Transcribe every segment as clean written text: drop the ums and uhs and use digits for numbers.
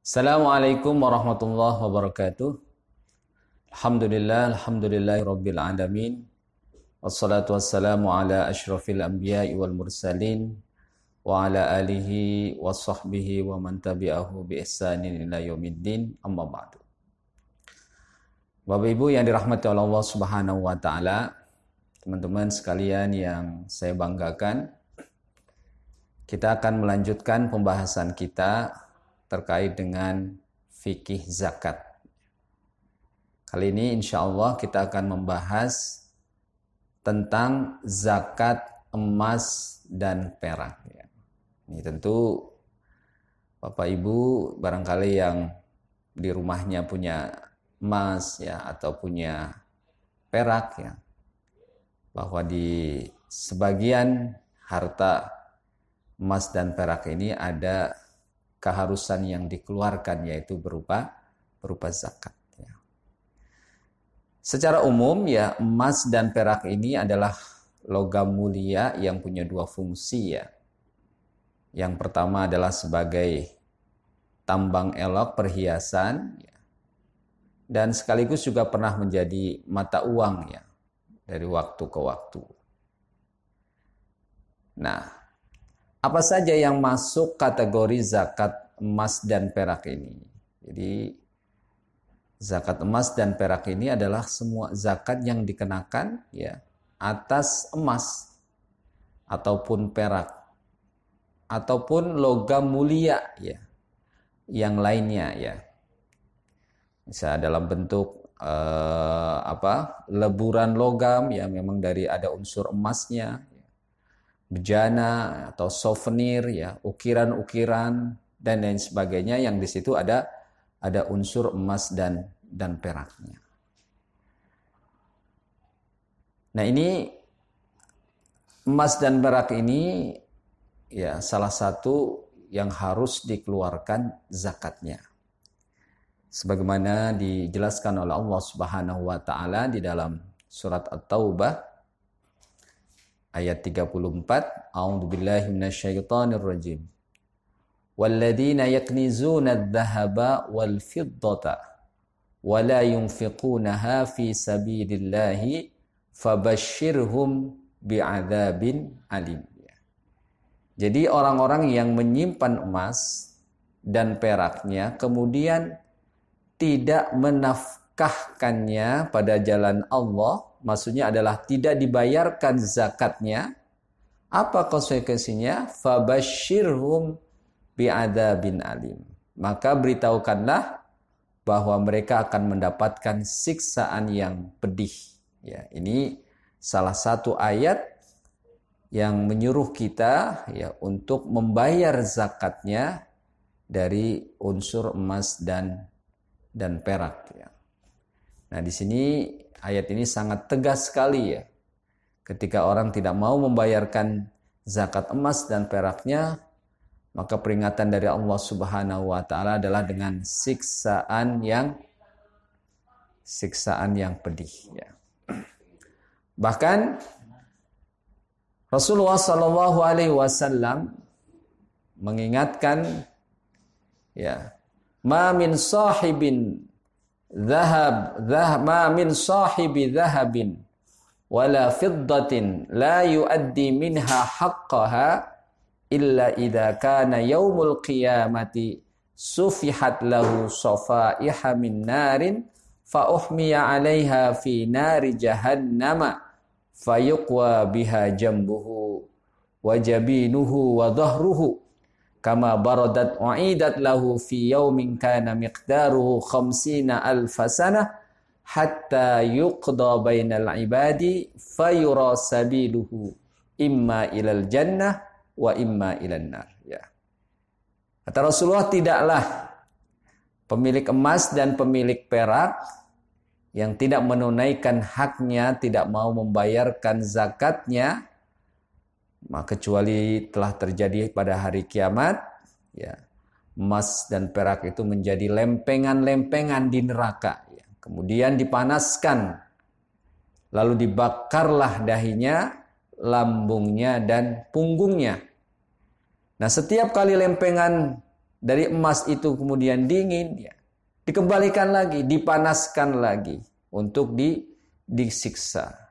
Assalamualaikum warahmatullahi wabarakatuh. Alhamdulillahi rabbil alamin. Wassalatu wassalamu ala asyrafil anbiya'i wal mursalin wa ala alihi wa sahbihi wa man tabi'ahu bi ihsanin ila yaumiddin. Amma ba'du. Bapak Ibu yang dirahmati oleh Allah Subhanahu wa taala, teman-teman sekalian yang saya banggakan, kita akan melanjutkan pembahasan kita terkait dengan fikih zakat. Kali ini insya Allah kita akan membahas tentang zakat emas dan perak. Ini tentu Bapak Ibu barangkali yang di rumahnya punya emas ya atau punya perak ya, bahwa di sebagian harta emas dan perak ini ada keharusan yang dikeluarkan, yaitu berupa zakat. Ya. Secara umum ya, emas dan perak ini adalah logam mulia yang punya dua fungsi ya. Yang pertama adalah sebagai tambang elok, perhiasan ya. Dan sekaligus juga pernah menjadi mata uang ya dari waktu ke waktu. Nah, apa saja yang masuk kategori zakat emas dan perak ini? Jadi zakat emas dan perak ini adalah semua zakat yang dikenakan ya atas emas ataupun perak ataupun logam mulia ya yang lainnya ya. Bisa dalam bentuk leburan logam ya, memang dari ada unsur emasnya, bejana atau souvenir ya, ukiran-ukiran dan lain sebagainya yang di situ ada unsur emas dan peraknya. Nah, ini emas dan perak ini ya salah satu yang harus dikeluarkan zakatnya. Sebagaimana dijelaskan oleh Allah Subhanahu wa taala di dalam surat At-Taubah ayat 34, A'udzubillahi minasyaitonir rajim. Walladzina yaknizuna adh-dhahaba wal fiddata wa la yunfiqunaha fi sabilillahi fabashshirhum bi'adzabin alim. Jadi orang-orang yang menyimpan emas dan peraknya kemudian tidak menafkahkannya pada jalan Allah, maksudnya adalah tidak dibayarkan zakatnya, apa konsekuensinya? Fabashshirhum bi'adzabin alim. Maka beritahukanlah bahwa mereka akan mendapatkan siksaan yang pedih. Ya, ini salah satu ayat yang menyuruh kita ya untuk membayar zakatnya dari unsur emas dan perak ya. Nah, di sini ayat ini sangat tegas sekali ya. Ketika orang tidak mau membayarkan zakat emas dan peraknya, maka peringatan dari Allah Subhanahu wa taala adalah dengan siksaan yang pedih ya. Bahkan Rasulullah sallallahu alaihi wasallam mengingatkan ya, ma min sahibi dhahabin wala fiddatin la yuaddi minha haqqaha illa idza kana yaumul qiyamati sufihat lahu safaiha min narin fa uhmiya 'alaiha fi nari jahannama fayuqwa biha jambuhu wa jabinuhu wa dhahruhu kama baradat u'idat lahu fi yaumin kana miqdaruhu 50,000 sanah hatta yuqda bainal ibadi fayura sabiluhu imma ilal jannah wa imma ilan nar ya. Kata Rasulullah, tidaklah pemilik emas dan pemilik perak yang tidak menunaikan haknya, tidak mau membayarkan zakatnya, maka kecuali telah terjadi pada hari kiamat ya, emas dan perak itu menjadi lempengan-lempengan di neraka ya. Kemudian dipanaskan, lalu dibakarlah dahinya, lambungnya dan punggungnya. Nah, setiap kali lempengan dari emas itu kemudian dingin, ya, dikembalikan lagi, dipanaskan lagi untuk disiksa.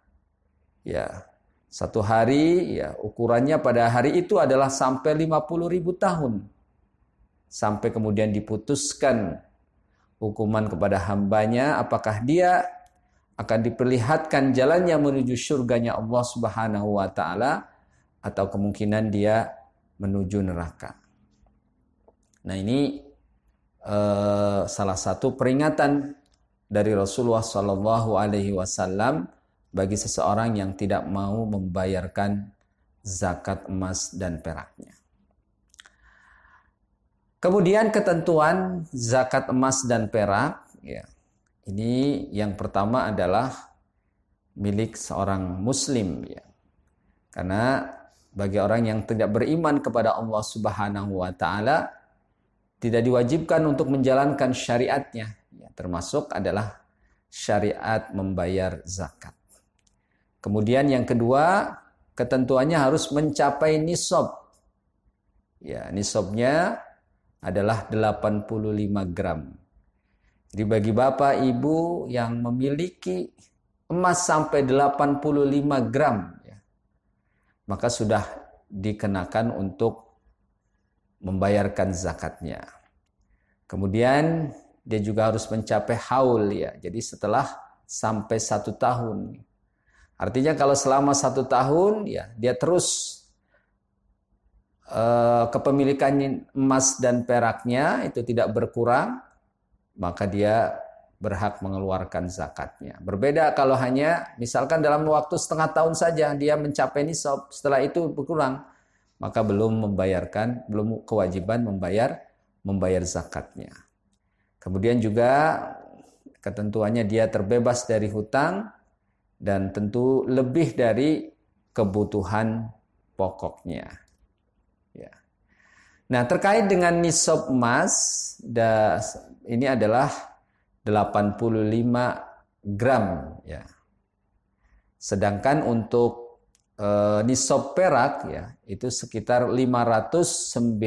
Ya, satu hari, ya, ukurannya pada hari itu adalah sampai 50.000 tahun. Sampai kemudian diputuskan hukuman kepada hambanya, apakah dia akan diperlihatkan jalannya menuju surganya Allah Subhanahu wa taala atau kemungkinan dia menuju neraka. Nah, ini salah satu peringatan dari Rasulullah Shallallahu alaihi wasallam bagi seseorang yang tidak mau membayarkan zakat emas dan peraknya. Kemudian ketentuan zakat emas dan perak, ya. Ini yang pertama adalah milik seorang muslim, ya. Karena bagi orang yang tidak beriman kepada Allah Subhanahu wa taala tidak diwajibkan untuk menjalankan syariatnya, ya, termasuk adalah syariat membayar zakat. Kemudian yang kedua, ketentuannya harus mencapai nisab. Ya, nisabnya adalah 85 gram. Jadi bagi bapak ibu yang memiliki emas sampai 85 gram, ya, maka sudah dikenakan untuk membayarkan zakatnya. Kemudian dia juga harus mencapai haul, ya. Jadi setelah sampai 1 tahun. Artinya kalau selama 1 tahun, ya, dia terus kepemilikan emas dan peraknya itu tidak berkurang, maka dia berhak mengeluarkan zakatnya. Berbeda kalau hanya misalkan dalam waktu setengah tahun saja dia mencapai nisab, setelah itu berkurang, maka belum kewajiban membayar zakatnya. Kemudian juga ketentuannya dia terbebas dari hutang dan tentu lebih dari kebutuhan pokoknya. Ya. Nah, terkait dengan nisab emas, ini adalah 85 gram, ya. Sedangkan untuk nisab perak, ya, itu sekitar 595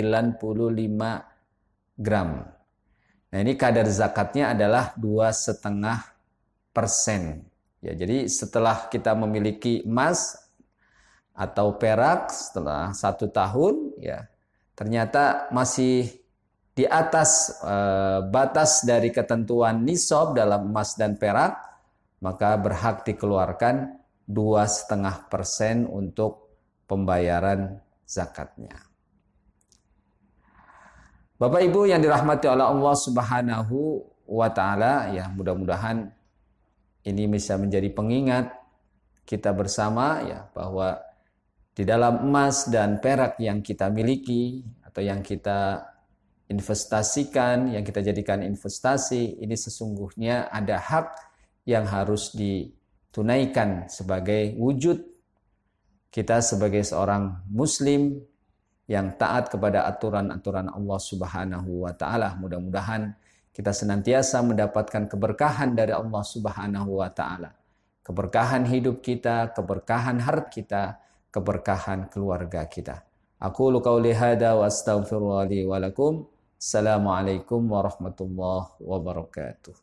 gram. Nah, ini kadar zakatnya adalah 2,5%. Ya, jadi setelah kita memiliki emas atau perak setelah 1 tahun, ya, ternyata masih di atas batas dari ketentuan nisab dalam emas dan perak, maka berhak dikeluarkan 2,5% untuk pembayaran zakatnya. Bapak Ibu yang dirahmati oleh Allah Subhanahu wa taala, ya, mudah-mudahan ini bisa menjadi pengingat kita bersama, ya, bahwa di dalam emas dan perak yang kita miliki atau yang kita investasikan, yang kita jadikan investasi, ini sesungguhnya ada hak yang harus ditunaikan sebagai wujud kita sebagai seorang muslim yang taat kepada aturan-aturan Allah Subhanahu wa taala. Mudah-mudahan kita senantiasa mendapatkan keberkahan dari Allah Subhanahu wa taala. Keberkahan hidup kita, keberkahan harta kita, keberkahan keluarga kita. Aku qauli hada wa astaghfirullah li wa lakum. Assalamualaikum warahmatullahi wabarakatuh.